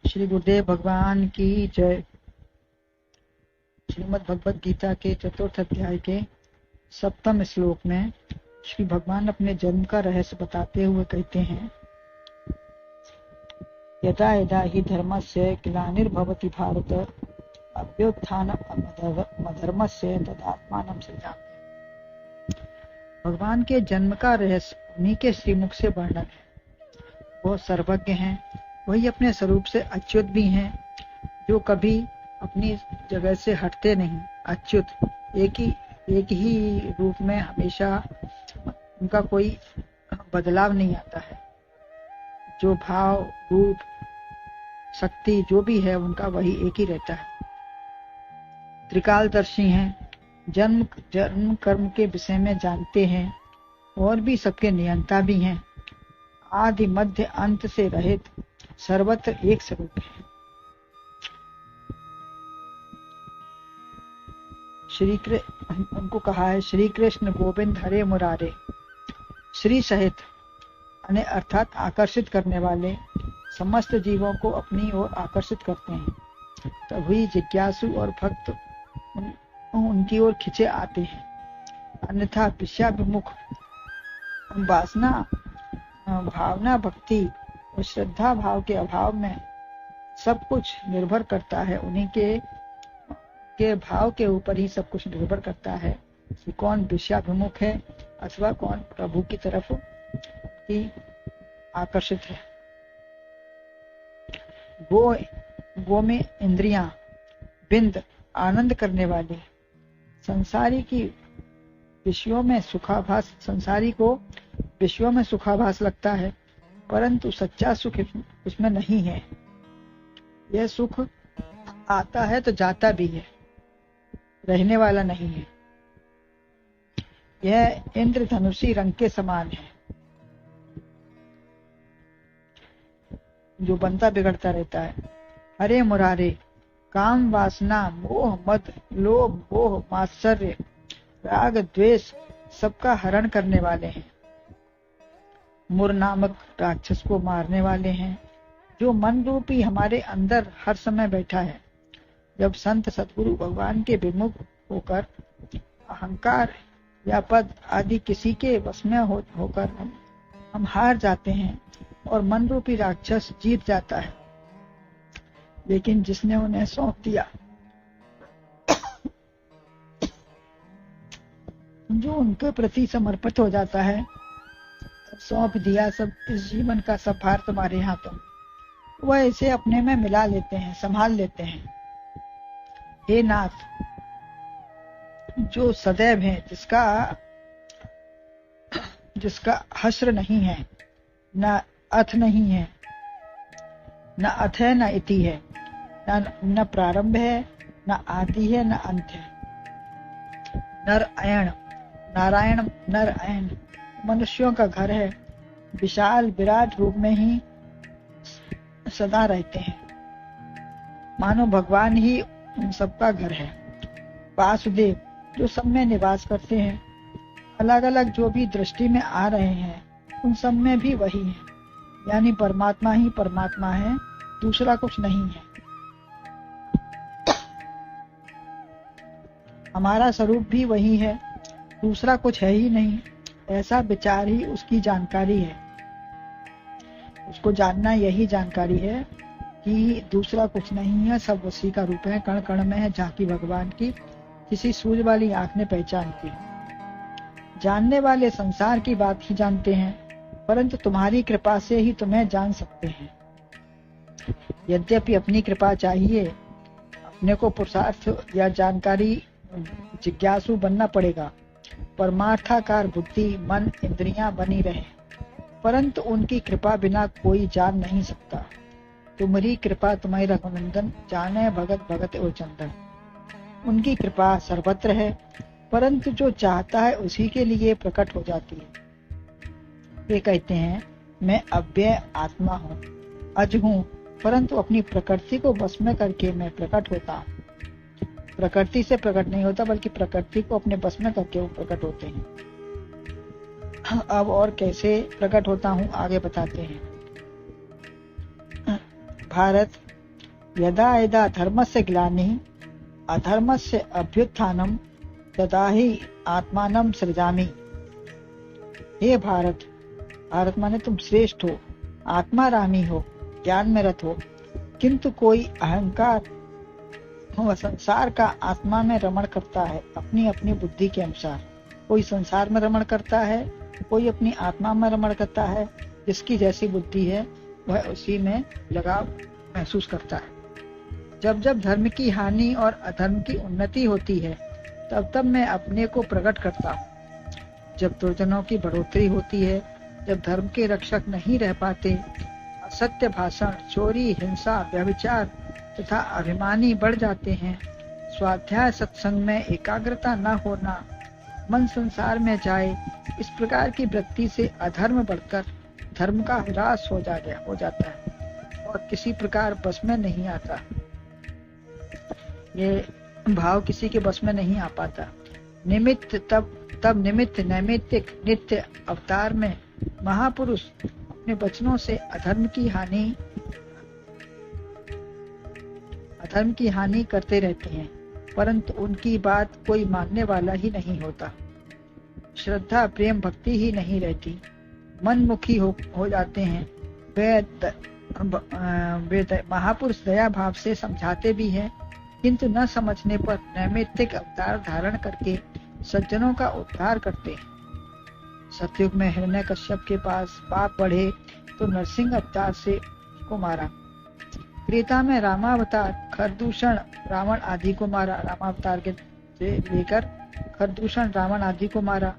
श्री गुरुदेव भगवान की जय। श्रीमद् भगवद गीता के चतुर्थ अध्याय के 7वें श्लोक में श्री भगवान अपने जन्म का रहस्य बताते हुए कहते हैं, यदा यदा हि धर्मस्य ग्लानिर्भवति भारत अभ्युत्थानमधर्मस्य तदात्मानं सृजामि। भगवान के जन्म का रहस्य उन्हीं के श्रीमुख से वर्णन है। वो सर्वज्ञ हैं, वही अपने स्वरूप से अच्युत भी हैं, जो कभी अपनी जगह से हटते नहीं। अच्युत एक ही रूप में हमेशा उनका कोई बदलाव नहीं आता है। जो भाव, रूप, शक्ति जो भी है उनका वही एक ही रहता है। त्रिकालदर्शी हैं, जन्म कर्म के विषय में जानते हैं और भी सबके नियंता भी हैं। आदि मध्य अंत से रहित सर्वत्र एक स्वरूप है। उनको कहा है, श्री कृष्ण गोविंद हरे मुरारे। श्री सहित अर्थात आकर्षित करने वाले समस्त जीवों को अपनी ओर आकर्षित करते हैं, तभी जिज्ञासु और भक्त उनकी ओर खिंचे आते हैं। अन्यथा विषयाभिमुख वासना, भावना, भक्ति और श्रद्धा भाव के अभाव में सब कुछ निर्भर करता है। उन्हीं के भाव के ऊपर ही सब कुछ निर्भर करता है कि कौन विषयाभिमुख है अथवा कौन प्रभु की तरफ ही आकर्षित है। वो में इंद्रियां बिंद आनंद करने वाली, संसारी को विषयों में सुखाभास लगता है, परंतु सच्चा सुख उसमें नहीं है। यह सुख आता है तो जाता भी है, रहने वाला नहीं है। यह इंद्रधनुषी रंग के समान है, जो बनता बिगड़ता रहता है। हरे मुरारे, काम, वासना, मोह, मद, लोभ, मोह, मात्सर्य, राग, द्वेष सबका हरण करने वाले हैं। मुर नामक राक्षस को मारने वाले हैं, जो मन रूपी हमारे अंदर हर समय बैठा है। जब संत सद्गुरु भगवान के विमुख होकर अहंकार या पद आदि किसी के वश में होकर हम हार जाते हैं और मन रूपी राक्षस जीत जाता है। लेकिन जिसने उन्हें सौंप दिया, जो उनके प्रति समर्पित हो जाता है, सौंप दिया सब इस जीवन का सब भार तुम्हारे हाथों, वह इसे अपने में मिला लेते हैं, संभाल लेते हैं। हे नाथ, जो सदैव है, जिसका हश्र नहीं है, न अथ नहीं है, न अथ है, न इति है, न प्रारंभ है, न आदि है, न अंत है। नारायण नर अयन मनुष्यों का घर है, विशाल विराट रूप में ही सदा रहते हैं, मानो भगवान ही उन सबका घर है। वासुदेव, जो सब में निवास करते हैं, अलग अलग जो भी दृष्टि में आ रहे हैं, उन सब में भी वही है, यानी परमात्मा ही परमात्मा है, दूसरा कुछ नहीं है। हमारा स्वरूप भी वही है, दूसरा कुछ है ही नहीं। ऐसा विचार ही उसकी जानकारी है। उसको जानना यही जानकारी है कि दूसरा कुछ नहीं है, सब उसी का रूप है, कण कण में है झांकी भगवान की, किसी सूझ वाली आंख ने पहचान की। जानने वाले संसार की बात ही जानते हैं, परंतु तुम्हारी कृपा से ही तुम्हें जान सकते हैं। यद्यपि अपनी कृपा चाहिए, अपने को पुरुषार्थ या जानकारी जिज्ञासु बनना पड़ेगा। परमार्थाकार बुद्धि, मन, इंद्रियां बनी रहे, परंतु उनकी कृपा बिना कोई जान नहीं सकता। तुम्हारी कृपा तुम्हारी रघुनंदन, जाने भगत भगत ओ चंदन। उनकी कृपा सर्वत्र है, परंतु जो चाहता है उसी के लिए प्रकट हो जाती है। वे कहते हैं, मैं अव्यय आत्मा हूँ, अज हूँ, परंतु अपनी प्रकृति को वश में करके मैं प्रकट होता हूँ। प्रकृति से प्रकट नहीं होता, बल्कि प्रकृति को अपने बस में करके वो प्रकट होते हैं। अब और कैसे प्रकट होता हूँ आगे बताते हैं। भारत, यदा यदा धर्मस्य ग्लानिः अधर्मस्य अभ्युत्थानं तदा ही आत्मानं सृजामि। हे भारत, भारत माने तुम श्रेष्ठ हो, आत्मा रामी हो, ज्ञान में रत हो, किंतु कोई अहंकार वह संसार का आत्मा में रमण करता है अपनी अपनी बुद्धि के अनुसार। कोई संसार में रमण करता है, कोई अपनी आत्मा में रमण करता है। जिसकी जैसी बुद्धि है वह उसी में लगाव महसूस करता है। जब जब धर्म की हानि और अधर्म की उन्नति होती है तब तब मैं अपने को प्रकट करता हूँ। जब दुर्जनों की बढ़ोतरी होती है, जब धर्म के रक्षक नहीं रह पाते, असत्य भाषण, चोरी, हिंसा, व्यभिचार तथा अभिमानी बढ़ जाते हैं, स्वाध्याय सत्संग में एकाग्रता न होना, मन संसार में जाए, इस प्रकार की वृत्ति से अधर्म बढ़कर धर्म का ह्रास हो जाता है और किसी प्रकार बस में नहीं आता। ये भाव किसी के बस में नहीं आ पाता। निमित्त तब निमित्त नैमित्तिक नित्य अवतार में महापुरुष अपने वचनों से अधर्म की हानि करते रहते हैं, परंतु उनकी बात कोई मानने वाला ही नहीं होता। श्रद्धा, प्रेम, भक्ति ही नहीं रहती, मनमुखी हो जाते हैं। वे महापुरुष दया भाव से समझाते भी हैं, किंतु न समझने पर नैमित्तिक अवतार धारण करके सज्जनों का उद्धार करते हैं। सतयुग में हिरण्यकश्यप के पास पाप बढ़े तो नरसिंह अवतार से उसको मारा। त्रेता में रामावतार खरदूषण रावण आदि को मारा, रामावतार के से लेकर खरदूषण रावण आदि को मारा।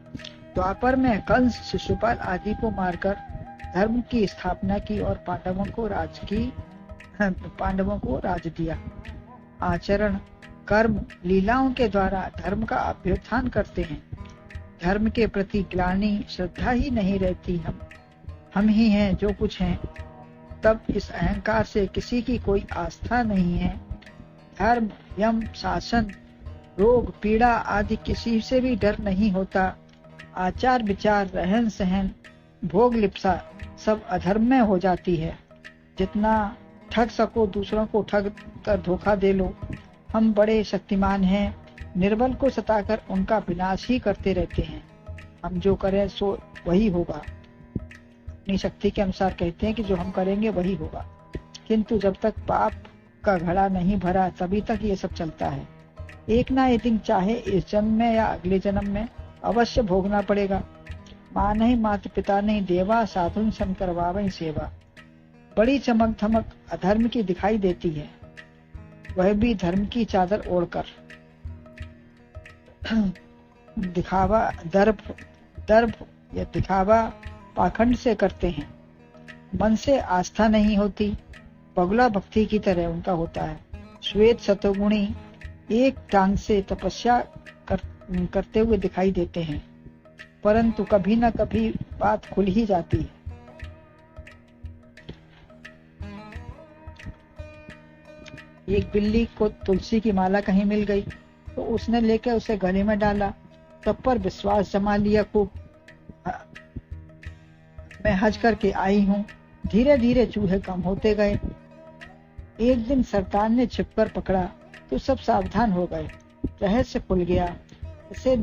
द्वापर में कंस, शिशुपाल आदि को मारकर धर्म की स्थापना की और पांडवों को राज दिया। आचरण, कर्म, लीलाओं के द्वारा धर्म का अभ्युत्थान करते हैं। धर्म के प्रति ग्लानि, श्रद्धा ही नहीं रहती। हम ही हैं जो कुछ हैं। तब इस अहंकार से किसी की कोई आस्था नहीं है। धर्म, यम, शासन, रोग, पीड़ा आदि किसी से भी डर नहीं होता। आचार विचार, रहन सहन, भोग लिप्सा सब अधर्म में हो जाती है। जितना ठग सको दूसरों को ठग कर धोखा दे लो। हम बड़े शक्तिमान हैं, निर्बल को सताकर उनका विनाश ही करते रहते हैं। हम जो करें सो वही होगा। अपनी शक्ति के अनुसार कहते हैं कि जो हम करेंगे वही होगा, किंतु जब तक पाप का घड़ा नहीं भरा तभी तक ये सब चलता है। एक ना एक दिन चाहे इस जन्म में या अगले जन्म में अवश्य भोगना पड़ेगा। माँ नहीं, माता पिता नहीं, देवा साधुन सन करवावई सेवा। बड़ी चमक धमक अधर्म की दिखाई देती है, वह भी धर्म की चादर ओढ़कर। दिखावा दर्भ या दिखावा पाखंड से करते हैं। मन से आस्था नहीं होती, बगुला भक्ति की तरह उनका होता है। श्वेत सतोगुणी एक टांग से तपस्या करते हुए दिखाई देते हैं, परंतु कभी न कभी बात खुल ही जाती है। एक बिल्ली को तुलसी की माला कहीं मिल गई तो उसने लेकर उसे गले में डाला, तब पर विश्वास जमा लिया खूब, मैं हज करके आई हूँ। धीरे धीरे चूहे कम होते गए। एक दिन सरतान ने छिपकर पकड़ा तो सब सावधान हो गए, रहस्य खुल गया। ऐसे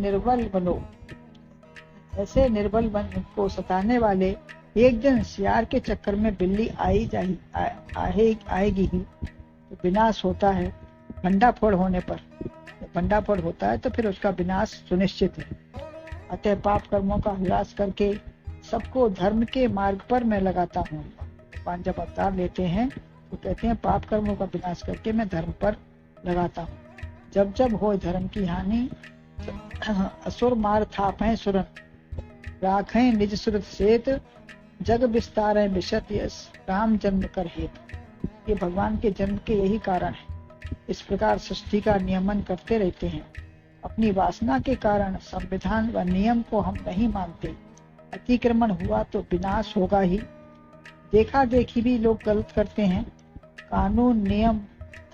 निर्बल बन को सताने वाले एक दिन सियार के चक्कर में बिल्ली आएगी ही तो विनाश होता है। भंडाफोड़ होने पर भंडाफोड़ होता है तो फिर उसका विनाश सुनिश्चित है। अतः पाप कर्मों का ह्रास करके सबको धर्म के मार्ग पर मैं लगाता हूँ। भगवान जब अवतार लेते हैं तो कहते हैं पाप कर्मों का विनाश करके मैं धर्म पर लगाता हूँ। जब जब हो धर्म की हानि असुर मार थापें सुरन, राखें निज सुरत सेत, जग विस्तारें विशत यस, राम जन्म कर हेत। ये भगवान के जन्म के यही कारण है। इस प्रकार सृष्टि का नियमन करते रहते हैं। अपनी वासना के कारण संविधान व नियम को हम नहीं मानते। अतिक्रमण हुआ तो विनाश होगा ही। देखा देखी भी लोग गलत करते हैं। कानून, नियम,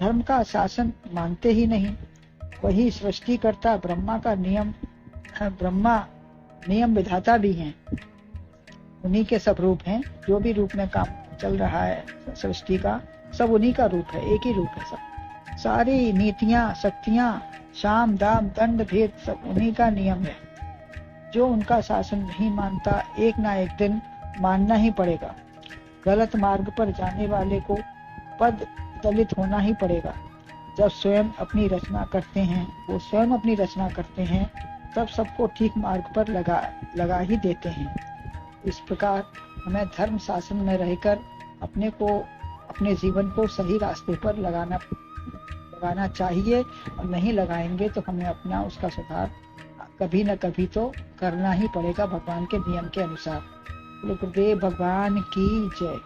धर्म का शासन मानते ही नहीं। वही सृष्टिकर्ता ब्रह्मा नियम विधाता भी हैं। उन्हीं के सब रूप हैं। जो भी रूप में काम चल रहा है सृष्टि का सब उन्हीं का रूप है, एक ही रूप है सब। सारी नीतियां, शक्तियां, साम दाम दंड भेद सब उन्हीं का नियम है। जो उनका शासन नहीं मानता, एक ना एक दिन मानना ही पड़ेगा। गलत मार्ग पर जाने वाले को पद दलित होना ही पड़ेगा। जब स्वयं अपनी रचना करते हैं, वो स्वयं अपनी रचना करते हैं, तब सबको ठीक मार्ग पर लगा ही देते हैं। इस प्रकार हमें धर्म शासन में रहकर अपने जीवन को सही रास्ते पर लगाना चाहिए, और नहीं लगाएंगे तो हमें अपना उसका सुधार कभी न कभी तो करना ही पड़ेगा भगवान के नियम के अनुसार। गुरुदेव भगवान की जय।